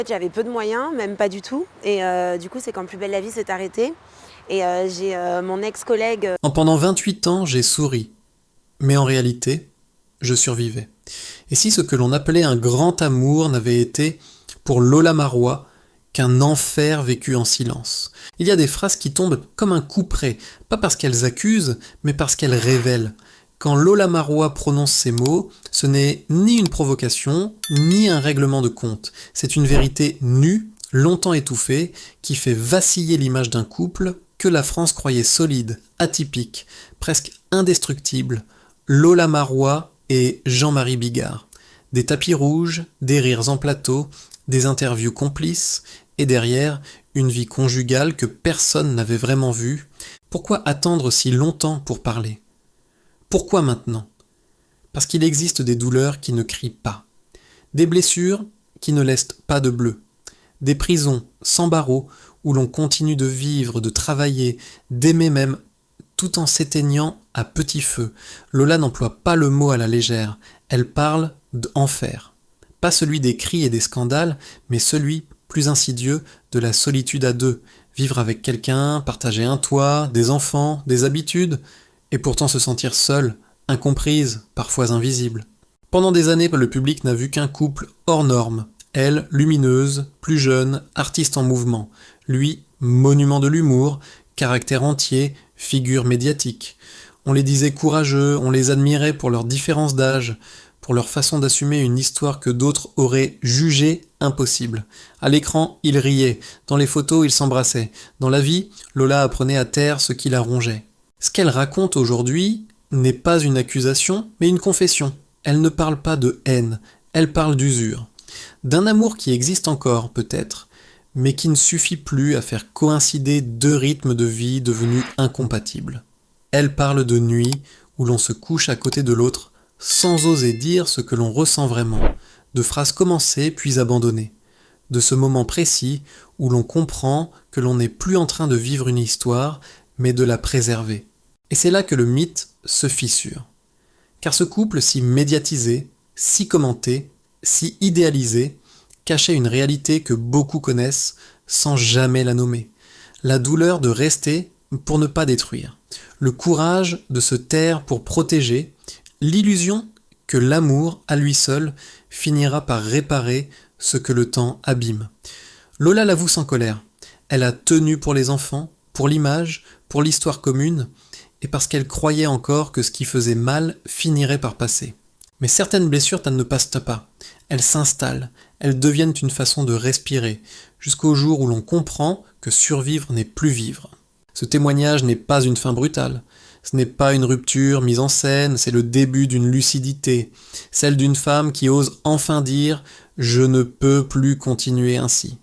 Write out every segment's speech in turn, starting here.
J'avais peu de moyens, même pas du tout. Et du coup, c'est quand Plus belle la vie s'est arrêtée. Et j'ai mon ex-collègue. Pendant 28 ans, j'ai souri. Mais en réalité, je survivais. Et si ce que l'on appelait un grand amour n'avait été, pour Lola Marois, qu'un enfer vécu en silence. Il y a des phrases qui tombent comme un coup près, pas parce qu'elles accusent, mais parce qu'elles révèlent. Quand Lola Marois prononce ces mots, ce n'est ni une provocation, ni un règlement de compte. C'est une vérité nue, longtemps étouffée, qui fait vaciller l'image d'un couple que la France croyait solide, atypique, presque indestructible. Lola Marois et Jean-Marie Bigard. Des tapis rouges, des rires en plateau, des interviews complices, et derrière, une vie conjugale que personne n'avait vraiment vue. Pourquoi attendre si longtemps pour parler ? Pourquoi maintenant ? Parce qu'il existe des douleurs qui ne crient pas, des blessures qui ne laissent pas de bleu, des prisons sans barreaux où l'on continue de vivre, de travailler, d'aimer même, tout en s'éteignant à petit feu. Lola n'emploie pas le mot à la légère, elle parle d'enfer. Pas celui des cris et des scandales, mais celui, plus insidieux, de la solitude à deux. Vivre avec quelqu'un, partager un toit, des enfants, des habitudes, et pourtant se sentir seule, incomprise, parfois invisible. Pendant des années, le public n'a vu qu'un couple hors norme. Elle, lumineuse, plus jeune, artiste en mouvement. Lui, monument de l'humour, caractère entier, figure médiatique. On les disait courageux, on les admirait pour leur différence d'âge, pour leur façon d'assumer une histoire que d'autres auraient jugée impossible. À l'écran, ils riaient, dans les photos, ils s'embrassaient. Dans la vie, Lola apprenait à taire ce qui la rongeait. Ce qu'elle raconte aujourd'hui n'est pas une accusation, mais une confession. Elle ne parle pas de haine, elle parle d'usure. D'un amour qui existe encore, peut-être, mais qui ne suffit plus à faire coïncider deux rythmes de vie devenus incompatibles. Elle parle de nuit où l'on se couche à côté de l'autre sans oser dire ce que l'on ressent vraiment, de phrases commencées puis abandonnées, de ce moment précis où l'on comprend que l'on n'est plus en train de vivre une histoire, mais de la préserver. Et c'est là que le mythe se fissure. Car ce couple si médiatisé, si commenté, si idéalisé, cachait une réalité que beaucoup connaissent sans jamais la nommer. La douleur de rester pour ne pas détruire. Le courage de se taire pour protéger. L'illusion que l'amour, à lui seul, finira par réparer ce que le temps abîme. Lola l'avoue sans colère. Elle a tenu pour les enfants, pour l'image, pour l'histoire commune, et parce qu'elle croyait encore que ce qui faisait mal finirait par passer. Mais certaines blessures ne passent pas. Elles s'installent, elles deviennent une façon de respirer, jusqu'au jour où l'on comprend que survivre n'est plus vivre. Ce témoignage n'est pas une fin brutale, ce n'est pas une rupture mise en scène, c'est le début d'une lucidité, celle d'une femme qui ose enfin dire « je ne peux plus continuer ainsi ».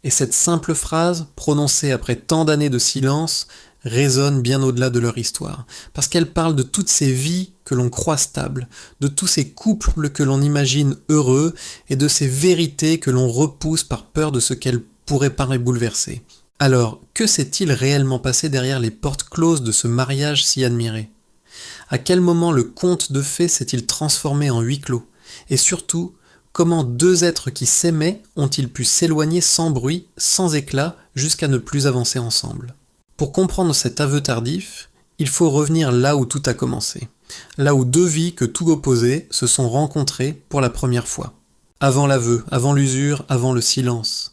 Et cette simple phrase, prononcée après tant d'années de silence, résonne bien au-delà de leur histoire, parce qu'elle parle de toutes ces vies que l'on croit stables, de tous ces couples que l'on imagine heureux, et de ces vérités que l'on repousse par peur de ce qu'elles pourraient pas bouleverser. Alors, que s'est-il réellement passé derrière les portes closes de ce mariage si admiré ? À quel moment le conte de fées s'est-il transformé en huis clos ? Et surtout, comment deux êtres qui s'aimaient ont-ils pu s'éloigner sans bruit, sans éclat, jusqu'à ne plus avancer ensemble ? Pour comprendre cet aveu tardif, il faut revenir là où tout a commencé, là où deux vies que tout opposait se sont rencontrées pour la première fois. Avant l'aveu, avant l'usure, avant le silence.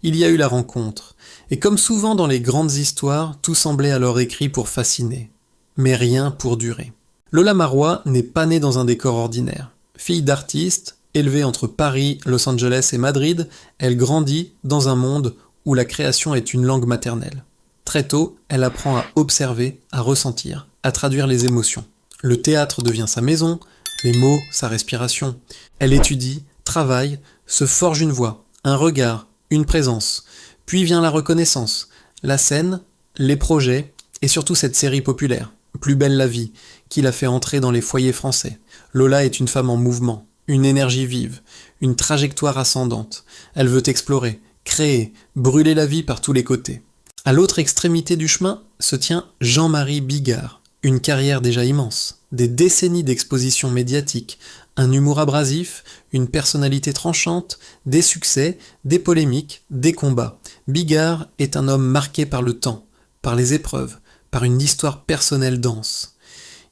Il y a eu la rencontre, et comme souvent dans les grandes histoires, tout semblait alors écrit pour fasciner, mais rien pour durer. Lola Marois n'est pas née dans un décor ordinaire. Fille d'artiste, élevée entre Paris, Los Angeles et Madrid, elle grandit dans un monde où la création est une langue maternelle. Très tôt, elle apprend à observer, à ressentir, à traduire les émotions. Le théâtre devient sa maison, les mots, sa respiration. Elle étudie, travaille, se forge une voix, un regard, une présence. Puis vient la reconnaissance, la scène, les projets, et surtout cette série populaire, Plus belle la vie, qui l'a fait entrer dans les foyers français. Lola est une femme en mouvement, une énergie vive, une trajectoire ascendante. Elle veut explorer, créer, brûler la vie par tous les côtés. À l'autre extrémité du chemin se tient Jean-Marie Bigard, une carrière déjà immense, des décennies d'exposition médiatique, un humour abrasif, une personnalité tranchante, des succès, des polémiques, des combats. Bigard est un homme marqué par le temps, par les épreuves, par une histoire personnelle dense.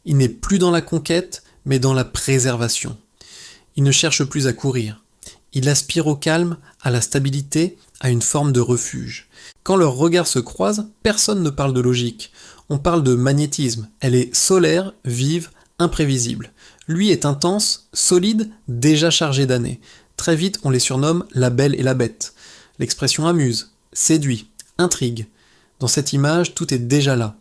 Il n'est plus dans la conquête, mais dans la préservation. Il ne cherche plus à courir. Il aspire au calme, à la stabilité, à une forme de refuge. Quand leurs regards se croisent, personne ne parle de logique. On parle de magnétisme. Elle est solaire, vive, imprévisible. Lui est intense, solide, déjà chargé d'années. Très vite, on les surnomme la belle et la bête. L'expression amuse, séduit, intrigue. Dans cette image, tout est déjà là.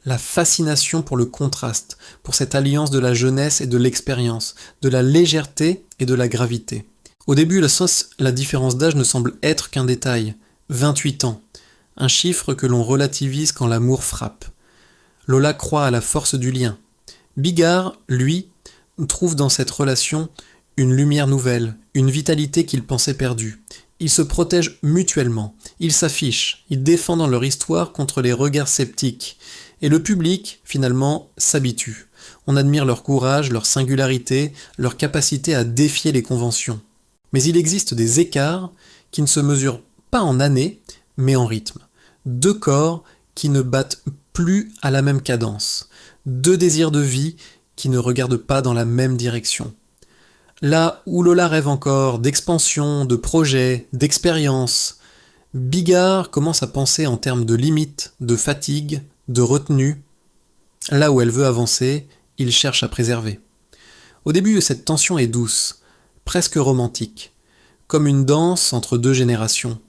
La fascination pour le contraste, pour cette alliance de la jeunesse et de l'expérience, de la légèreté et de la gravité. Au début, la différence d'âge ne semble être qu'un détail. 28 ans. Un chiffre que l'on relativise quand l'amour frappe. Lola croit à la force du lien. Bigard, lui, trouve dans cette relation une lumière nouvelle, une vitalité qu'il pensait perdue. Ils se protègent mutuellement, ils s'affichent, ils défendent leur histoire contre les regards sceptiques. Et le public, finalement, s'habitue. On admire leur courage, leur singularité, leur capacité à défier les conventions. Mais il existe des écarts qui ne se mesurent pas en années, mais en rythme. Deux corps qui ne battent plus à la même cadence. Deux désirs de vie qui ne regardent pas dans la même direction. Là où Lola rêve encore d'expansion, de projets, d'expérience, Bigard commence à penser en termes de limites, de fatigue, de retenue. Là où elle veut avancer, il cherche à préserver. Au début, cette tension est douce, presque romantique, comme une danse entre deux générations.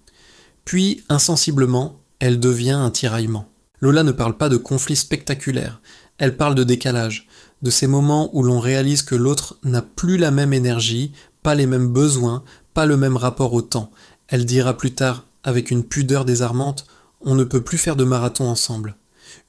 Puis, insensiblement, elle devient un tiraillement. Lola ne parle pas de conflits spectaculaires, elle parle de décalage, de ces moments où l'on réalise que l'autre n'a plus la même énergie, pas les mêmes besoins, pas le même rapport au temps. Elle dira plus tard, avec une pudeur désarmante, « On ne peut plus faire de marathon ensemble ».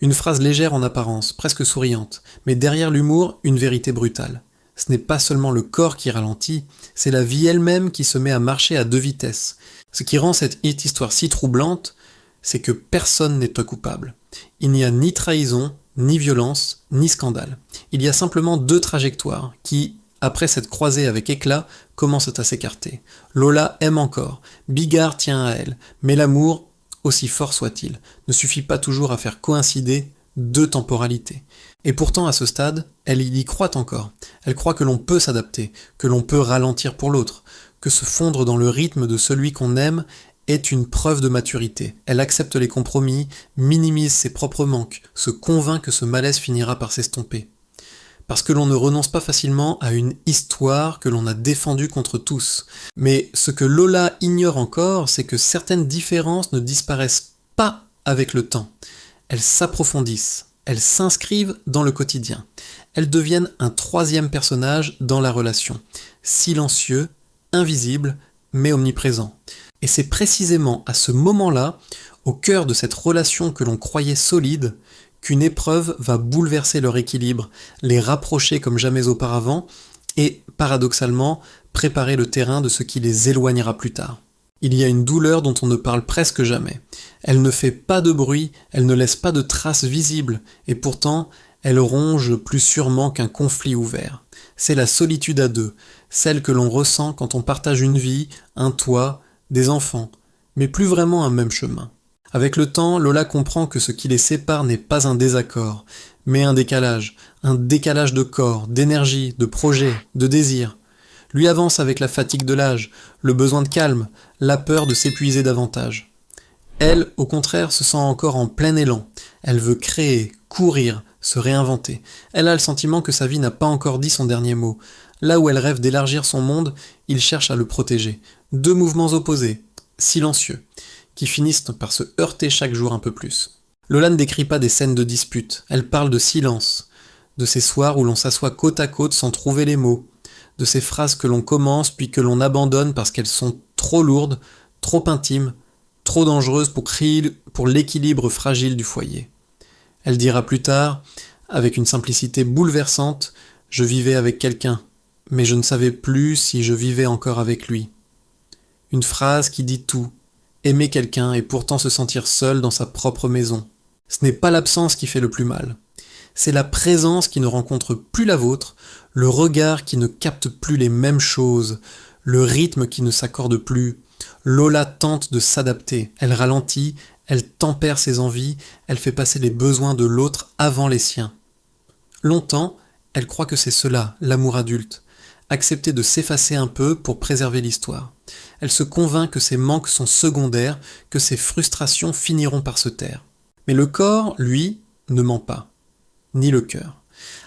Une phrase légère en apparence, presque souriante, mais derrière l'humour, une vérité brutale. Ce n'est pas seulement le corps qui ralentit, c'est la vie elle-même qui se met à marcher à deux vitesses. Ce qui rend cette histoire si troublante, c'est que personne n'est coupable. Il n'y a ni trahison, ni violence, ni scandale. Il y a simplement deux trajectoires qui, après s'être croisées avec éclat, commencent à s'écarter. Lola aime encore, Bigard tient à elle, mais l'amour, aussi fort soit-il, ne suffit pas toujours à faire coïncider deux temporalités. Et pourtant, à ce stade, elle y croit encore. Elle croit que l'on peut s'adapter, que l'on peut ralentir pour l'autre, que se fondre dans le rythme de celui qu'on aime est une preuve de maturité. Elle accepte les compromis, minimise ses propres manques, se convainc que ce malaise finira par s'estomper. Parce que l'on ne renonce pas facilement à une histoire que l'on a défendue contre tous. Mais ce que Lola ignore encore, c'est que certaines différences ne disparaissent pas avec le temps. Elles s'approfondissent, elles s'inscrivent dans le quotidien. Elles deviennent un troisième personnage dans la relation. Silencieux, invisible, mais omniprésent. Et c'est précisément à ce moment-là, au cœur de cette relation que l'on croyait solide, qu'une épreuve va bouleverser leur équilibre, les rapprocher comme jamais auparavant, et, paradoxalement, préparer le terrain de ce qui les éloignera plus tard. Il y a une douleur dont on ne parle presque jamais. Elle ne fait pas de bruit, elle ne laisse pas de traces visibles, et pourtant, elle ronge plus sûrement qu'un conflit ouvert. C'est la solitude à deux, celle que l'on ressent quand on partage une vie, un toit, des enfants, mais plus vraiment un même chemin. Avec le temps, Lola comprend que ce qui les sépare n'est pas un désaccord, mais un décalage de corps, d'énergie, de projet, de désir. Lui avance avec la fatigue de l'âge, le besoin de calme, la peur de s'épuiser davantage. Elle, au contraire, se sent encore en plein élan. Elle veut créer, courir, se réinventer. Elle a le sentiment que sa vie n'a pas encore dit son dernier mot. Là où elle rêve d'élargir son monde, il cherche à le protéger. Deux mouvements opposés, silencieux, qui finissent par se heurter chaque jour un peu plus. Lola ne décrit pas des scènes de dispute, elle parle de silence, de ces soirs où l'on s'assoit côte à côte sans trouver les mots, de ces phrases que l'on commence puis que l'on abandonne parce qu'elles sont trop lourdes, trop intimes, trop dangereuses pour l'équilibre fragile du foyer. Elle dira plus tard, avec une simplicité bouleversante, « Je vivais avec quelqu'un, mais je ne savais plus si je vivais encore avec lui. » Une phrase qui dit tout. Aimer quelqu'un et pourtant se sentir seul dans sa propre maison. Ce n'est pas l'absence qui fait le plus mal. C'est la présence qui ne rencontre plus la vôtre, le regard qui ne capte plus les mêmes choses, le rythme qui ne s'accorde plus. Lola tente de s'adapter, elle ralentit, elle tempère ses envies, elle fait passer les besoins de l'autre avant les siens. Longtemps, elle croit que c'est cela, l'amour adulte. Accepter de s'effacer un peu pour préserver l'histoire. Elle se convainc que ses manques sont secondaires, que ses frustrations finiront par se taire. Mais le corps, lui, ne ment pas. Ni le cœur.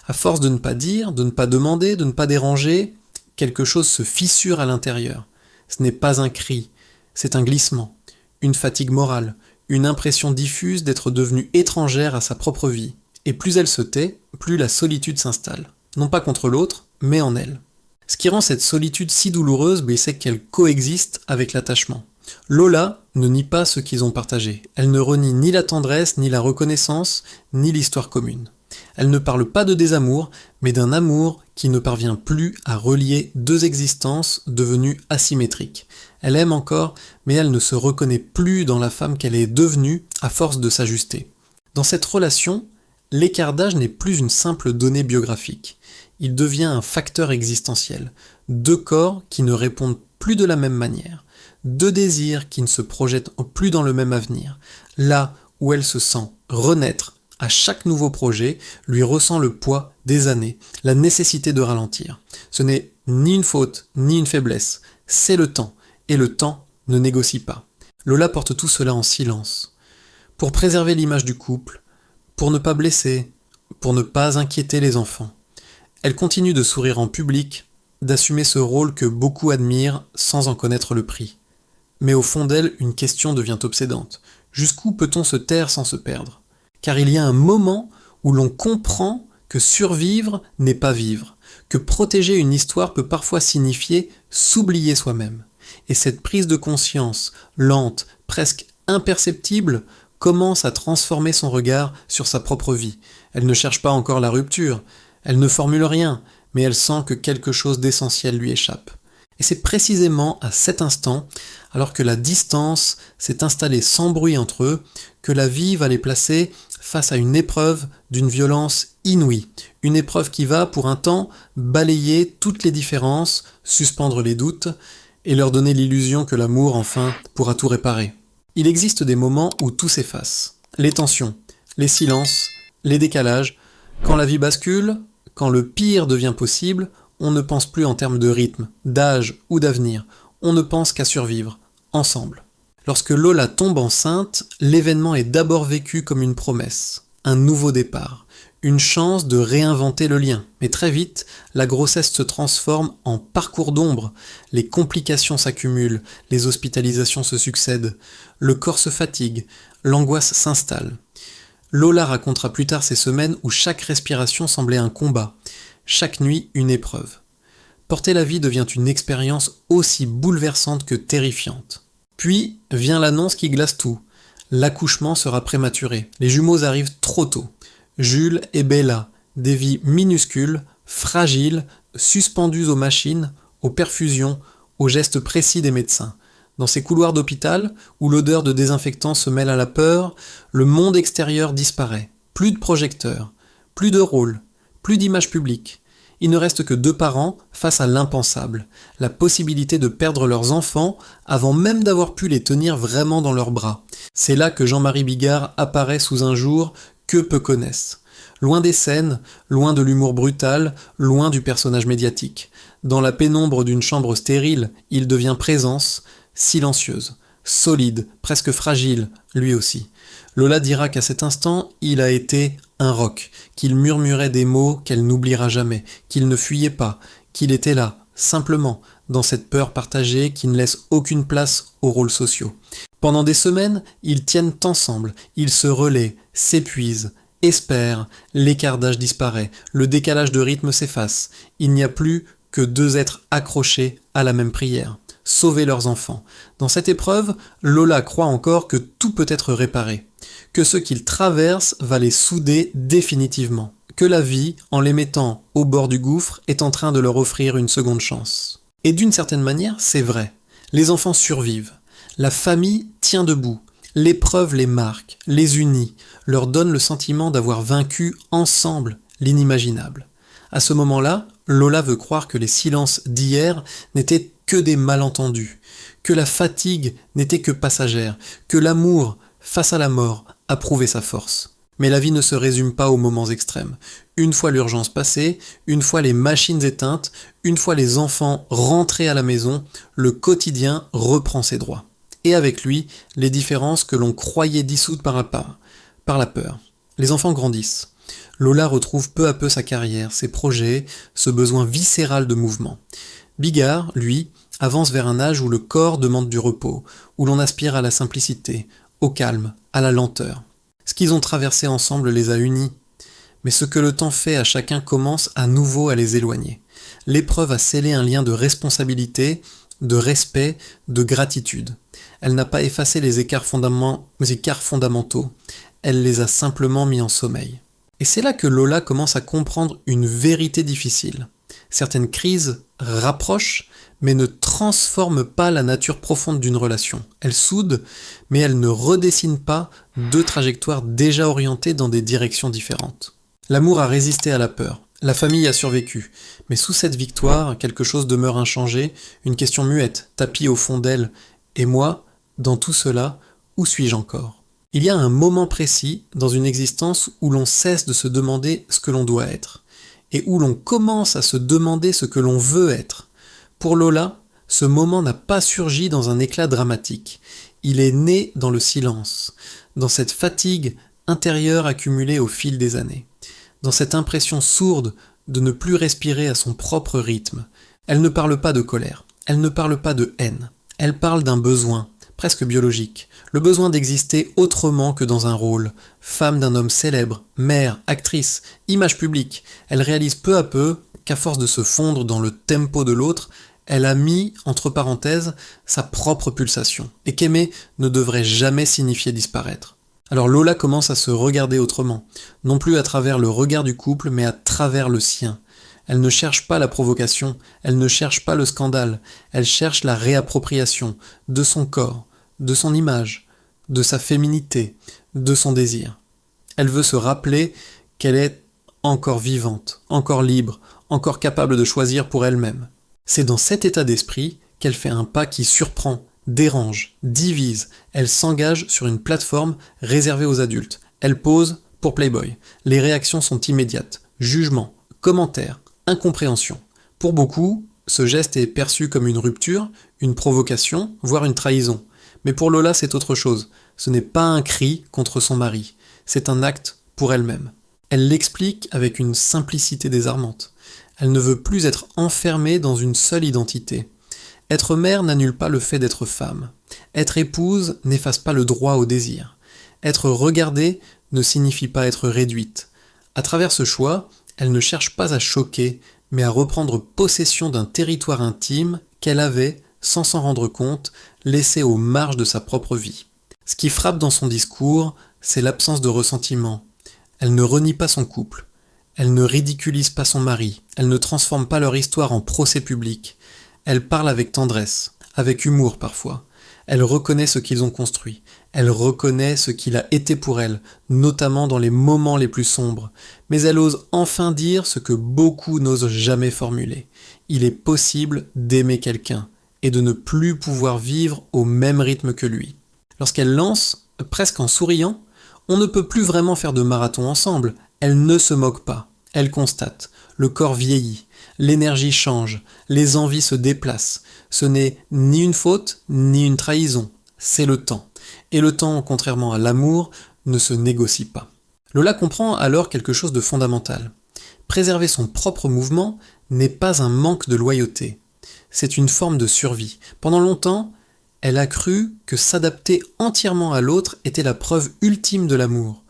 À force de ne pas dire, de ne pas demander, de ne pas déranger, quelque chose se fissure à l'intérieur. Ce n'est pas un cri, c'est un glissement, une fatigue morale, une impression diffuse d'être devenue étrangère à sa propre vie. Et plus elle se tait, plus la solitude s'installe. Non pas contre l'autre, mais en elle. Ce qui rend cette solitude si douloureuse, c'est qu'elle coexiste avec l'attachement. Lola ne nie pas ce qu'ils ont partagé. Elle ne renie ni la tendresse, ni la reconnaissance, ni l'histoire commune. Elle ne parle pas de désamour, mais d'un amour qui ne parvient plus à relier deux existences devenues asymétriques. Elle aime encore, mais elle ne se reconnaît plus dans la femme qu'elle est devenue à force de s'ajuster. Dans cette relation, l'écart d'âge n'est plus une simple donnée biographique. Il devient un facteur existentiel. Deux corps qui ne répondent plus de la même manière. Deux désirs qui ne se projettent plus dans le même avenir. Là où elle se sent renaître à chaque nouveau projet, lui ressent le poids des années, la nécessité de ralentir. Ce n'est ni une faute, ni une faiblesse. C'est le temps. Et le temps ne négocie pas. Lola porte tout cela en silence. Pour préserver l'image du couple, pour ne pas blesser, pour ne pas inquiéter les enfants. Elle continue de sourire en public, d'assumer ce rôle que beaucoup admirent sans en connaître le prix. Mais au fond d'elle, une question devient obsédante. Jusqu'où peut-on se taire sans se perdre ? Car il y a un moment où l'on comprend que survivre n'est pas vivre, que protéger une histoire peut parfois signifier s'oublier soi-même. Et cette prise de conscience, lente, presque imperceptible, commence à transformer son regard sur sa propre vie. Elle ne cherche pas encore la rupture, elle ne formule rien, mais elle sent que quelque chose d'essentiel lui échappe. Et c'est précisément à cet instant, alors que la distance s'est installée sans bruit entre eux, que la vie va les placer face à une épreuve d'une violence inouïe. Une épreuve qui va, pour un temps, balayer toutes les différences, suspendre les doutes, et leur donner l'illusion que l'amour, enfin, pourra tout réparer. Il existe des moments où tout s'efface. Les tensions, les silences, les décalages. Quand la vie bascule, quand le pire devient possible, on ne pense plus en termes de rythme, d'âge ou d'avenir. On ne pense qu'à survivre, ensemble. Lorsque Lola tombe enceinte, l'événement est d'abord vécu comme une promesse, un nouveau départ, une chance de réinventer le lien. Mais très vite, la grossesse se transforme en parcours d'ombre. Les complications s'accumulent, les hospitalisations se succèdent, le corps se fatigue, l'angoisse s'installe. Lola racontera plus tard ces semaines où chaque respiration semblait un combat, chaque nuit une épreuve. Porter la vie devient une expérience aussi bouleversante que terrifiante. Puis vient l'annonce qui glace tout. L'accouchement sera prématuré. Les jumeaux arrivent trop tôt. Jules et Bella, des vies minuscules, fragiles, suspendues aux machines, aux perfusions, aux gestes précis des médecins. Dans ces couloirs d'hôpital, où l'odeur de désinfectant se mêle à la peur, le monde extérieur disparaît. Plus de projecteurs, plus de rôles, plus d'images publiques. Il ne reste que deux parents face à l'impensable, la possibilité de perdre leurs enfants avant même d'avoir pu les tenir vraiment dans leurs bras. C'est là que Jean-Marie Bigard apparaît sous un jour que peu connaissent. Loin des scènes, loin de l'humour brutal, loin du personnage médiatique. Dans la pénombre d'une chambre stérile, il devient présence, silencieuse, solide, presque fragile, lui aussi. Lola dira qu'à cet instant, il a été un roc, qu'il murmurait des mots qu'elle n'oubliera jamais, qu'il ne fuyait pas, qu'il était là, simplement, dans cette peur partagée qui ne laisse aucune place aux rôles sociaux. Pendant des semaines, ils tiennent ensemble, ils se relaient, s'épuisent, espèrent, l'écart d'âge disparaît, le décalage de rythme s'efface, il n'y a plus que deux êtres accrochés à la même prière. Sauver leurs enfants. Dans cette épreuve, Lola croit encore que tout peut être réparé, que ce qu'ils traversent va les souder définitivement, que la vie, en les mettant au bord du gouffre, est en train de leur offrir une seconde chance. Et d'une certaine manière, c'est vrai. Les enfants survivent. La famille tient debout. L'épreuve les marque, les unit, leur donne le sentiment d'avoir vaincu ensemble l'inimaginable. À ce moment-là, Lola veut croire que les silences d'hier n'étaient que des malentendus, que la fatigue n'était que passagère, que l'amour, face à la mort, a prouvé sa force. Mais la vie ne se résume pas aux moments extrêmes. Une fois l'urgence passée, une fois les machines éteintes, une fois les enfants rentrés à la maison, le quotidien reprend ses droits. Et avec lui, les différences que l'on croyait dissoutes par la peur. Les enfants grandissent. Lola retrouve peu à peu sa carrière, ses projets, ce besoin viscéral de mouvement. Bigard, lui, avance vers un âge où le corps demande du repos, où l'on aspire à la simplicité, au calme, à la lenteur. Ce qu'ils ont traversé ensemble les a unis. Mais ce que le temps fait à chacun commence à nouveau à les éloigner. L'épreuve a scellé un lien de responsabilité, de respect, de gratitude. Elle n'a pas effacé les écarts fondamentaux, elle les a simplement mis en sommeil. Et c'est là que Lola commence à comprendre une vérité difficile. Certaines crises rapprochent, mais ne transforment pas la nature profonde d'une relation. Elles soudent, mais elles ne redessinent pas deux trajectoires déjà orientées dans des directions différentes. L'amour a résisté à la peur. La famille a survécu. Mais sous cette victoire, quelque chose demeure inchangé, une question muette, tapie au fond d'elle. Et moi, dans tout cela, où suis-je encore ? Il y a un moment précis dans une existence où l'on cesse de se demander ce que l'on doit être, et où l'on commence à se demander ce que l'on veut être. Pour Lola, ce moment n'a pas surgi dans un éclat dramatique. Il est né dans le silence, dans cette fatigue intérieure accumulée au fil des années, dans cette impression sourde de ne plus respirer à son propre rythme. Elle ne parle pas de colère, elle ne parle pas de haine, elle parle d'un besoin, presque biologique, le besoin d'exister autrement que dans un rôle. Femme d'un homme célèbre, mère, actrice, image publique, elle réalise peu à peu qu'à force de se fondre dans le tempo de l'autre, elle a mis, entre parenthèses, sa propre pulsation, et qu'aimer ne devrait jamais signifier disparaître. Alors Lola commence à se regarder autrement, non plus à travers le regard du couple, mais à travers le sien. Elle ne cherche pas la provocation, elle ne cherche pas le scandale, elle cherche la réappropriation de son corps, de son image, de sa féminité, de son désir. Elle veut se rappeler qu'elle est encore vivante, encore libre, encore capable de choisir pour elle-même. C'est dans cet état d'esprit qu'elle fait un pas qui surprend, dérange, divise. Elle s'engage sur une plateforme réservée aux adultes. Elle pose pour Playboy. Les réactions sont immédiates. Jugement, commentaires, incompréhension. Pour beaucoup, ce geste est perçu comme une rupture, une provocation, voire une trahison. Mais pour Lola, c'est autre chose. Ce n'est pas un cri contre son mari. C'est un acte pour elle-même. Elle l'explique avec une simplicité désarmante. Elle ne veut plus être enfermée dans une seule identité. Être mère n'annule pas le fait d'être femme. Être épouse n'efface pas le droit au désir. Être regardée ne signifie pas être réduite. À travers ce choix, elle ne cherche pas à choquer, mais à reprendre possession d'un territoire intime qu'elle avait, sans s'en rendre compte, laissé aux marges de sa propre vie. Ce qui frappe dans son discours, c'est l'absence de ressentiment. Elle ne renie pas son couple. Elle ne ridiculise pas son mari. Elle ne transforme pas leur histoire en procès public. Elle parle avec tendresse, avec humour parfois. Elle reconnaît ce qu'ils ont construit. Elle reconnaît ce qu'il a été pour elle, notamment dans les moments les plus sombres. Mais elle ose enfin dire ce que beaucoup n'osent jamais formuler. Il est possible d'aimer quelqu'un et de ne plus pouvoir vivre au même rythme que lui. Lorsqu'elle lance, presque en souriant, on ne peut plus vraiment faire de marathon ensemble. Elle ne se moque pas. Elle constate. Le corps vieillit. L'énergie change. Les envies se déplacent. Ce n'est ni une faute, ni une trahison. C'est le temps. Et le temps, contrairement à l'amour, ne se négocie pas. Lola comprend alors quelque chose de fondamental. Préserver son propre mouvement n'est pas un manque de loyauté. C'est une forme de survie. Pendant longtemps, elle a cru que s'adapter entièrement à l'autre était la preuve ultime de l'amour.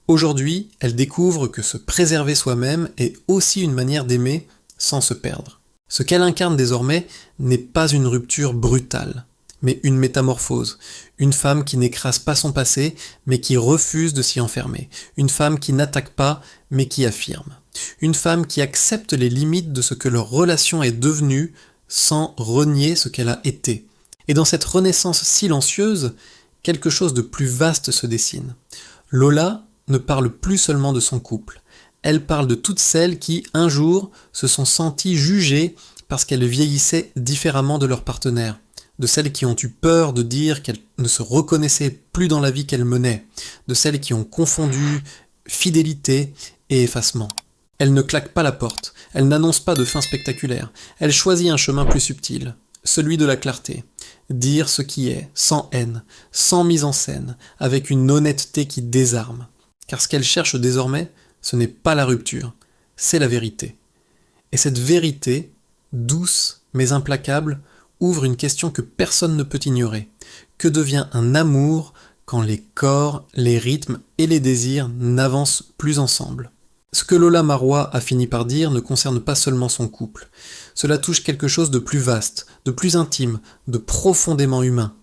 Aujourd'hui, elle découvre que se préserver soi-même est aussi une manière d'aimer sans se perdre. Ce qu'elle incarne désormais n'est pas une rupture brutale, mais une métamorphose. Une femme qui n'écrase pas son passé, mais qui refuse de s'y enfermer. Une femme qui n'attaque pas, mais qui affirme. Une femme qui accepte les limites de ce que leur relation est devenue, sans renier ce qu'elle a été. Et dans cette renaissance silencieuse, quelque chose de plus vaste se dessine. Lola ne parle plus seulement de son couple. Elle parle de toutes celles qui, un jour, se sont senties jugées parce qu'elles vieillissaient différemment de leur partenaire, de celles qui ont eu peur de dire qu'elles ne se reconnaissaient plus dans la vie qu'elles menaient, de celles qui ont confondu fidélité et effacement. Elle ne claque pas la porte, elle n'annonce pas de fin spectaculaire, elle choisit un chemin plus subtil, celui de la clarté. Dire ce qui est, sans haine, sans mise en scène, avec une honnêteté qui désarme. Car ce qu'elle cherche désormais, ce n'est pas la rupture, c'est la vérité. Et cette vérité, douce mais implacable, ouvre une question que personne ne peut ignorer. Que devient un amour quand les corps, les rythmes et les désirs n'avancent plus ensemble? Ce que Lola Marois a fini par dire ne concerne pas seulement son couple. Cela touche quelque chose de plus vaste, de plus intime, de profondément humain.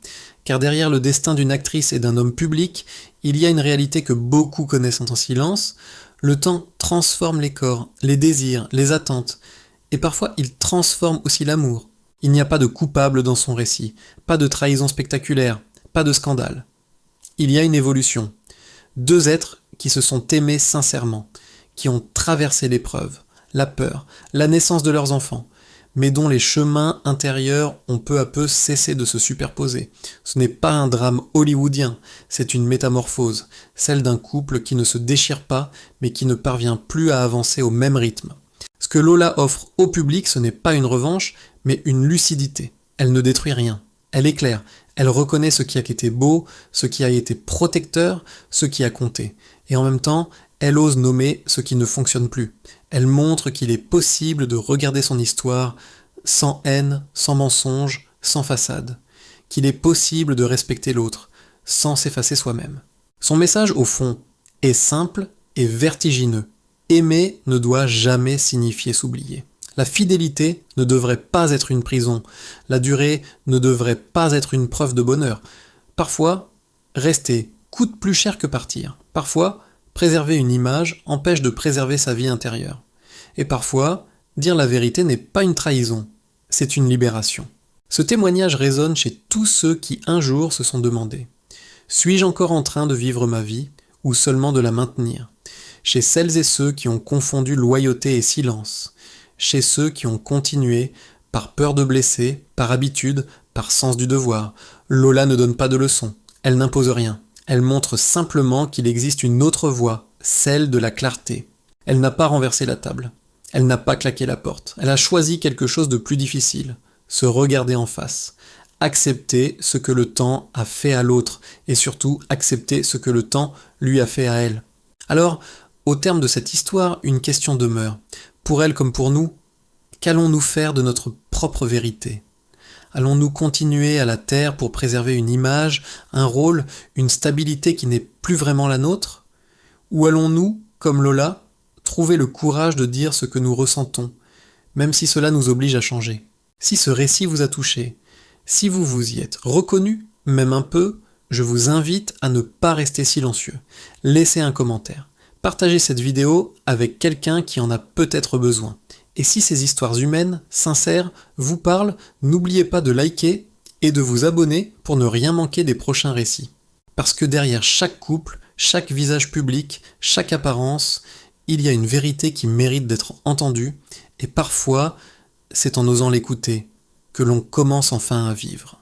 Car derrière le destin d'une actrice et d'un homme public, il y a une réalité que beaucoup connaissent en silence. Le temps transforme les corps, les désirs, les attentes. Et parfois, il transforme aussi l'amour. Il n'y a pas de coupable dans son récit, pas de trahison spectaculaire, pas de scandale. Il y a une évolution. Deux êtres qui se sont aimés sincèrement, qui ont traversé l'épreuve, la peur, la naissance de leurs enfants, mais dont les chemins intérieurs ont peu à peu cessé de se superposer. Ce n'est pas un drame hollywoodien, c'est une métamorphose, celle d'un couple qui ne se déchire pas, mais qui ne parvient plus à avancer au même rythme. Ce que Lola offre au public, ce n'est pas une revanche, mais une lucidité. Elle ne détruit rien, elle éclaire, elle reconnaît ce qui a été beau, ce qui a été protecteur, ce qui a compté. Et en même temps, elle ose nommer ce qui ne fonctionne plus. Elle montre qu'il est possible de regarder son histoire sans haine, sans mensonge, sans façade. Qu'il est possible de respecter l'autre, sans s'effacer soi-même. Son message, au fond, est simple et vertigineux. Aimer ne doit jamais signifier s'oublier. La fidélité ne devrait pas être une prison. La durée ne devrait pas être une preuve de bonheur. Parfois, rester coûte plus cher que partir. Parfois, préserver une image empêche de préserver sa vie intérieure. Et parfois, dire la vérité n'est pas une trahison, c'est une libération. Ce témoignage résonne chez tous ceux qui un jour se sont demandé: suis-je encore en train de vivre ma vie ou seulement de la maintenir? Chez celles et ceux qui ont confondu loyauté et silence, chez ceux qui ont continué par peur de blesser, par habitude, par sens du devoir. Lola ne donne pas de leçons, elle n'impose rien. Elle montre simplement qu'il existe une autre voie, celle de la clarté. Elle n'a pas renversé la table. Elle n'a pas claqué la porte. Elle a choisi quelque chose de plus difficile. Se regarder en face. Accepter ce que le temps a fait à l'autre. Et surtout, accepter ce que le temps lui a fait à elle. Alors, au terme de cette histoire, une question demeure. Pour elle comme pour nous, qu'allons-nous faire de notre propre vérité ? Allons-nous continuer à la taire pour préserver une image, un rôle, une stabilité qui n'est plus vraiment la nôtre? Ou allons-nous, comme Lola, trouver le courage de dire ce que nous ressentons, même si cela nous oblige à changer? Si ce récit vous a touché, si vous vous y êtes reconnu, même un peu, je vous invite à ne pas rester silencieux. Laissez un commentaire. Partagez cette vidéo avec quelqu'un qui en a peut-être besoin. Et si ces histoires humaines, sincères, vous parlent, n'oubliez pas de liker et de vous abonner pour ne rien manquer des prochains récits. Parce que derrière chaque couple, chaque visage public, chaque apparence, il y a une vérité qui mérite d'être entendue, et parfois, c'est en osant l'écouter que l'on commence enfin à vivre.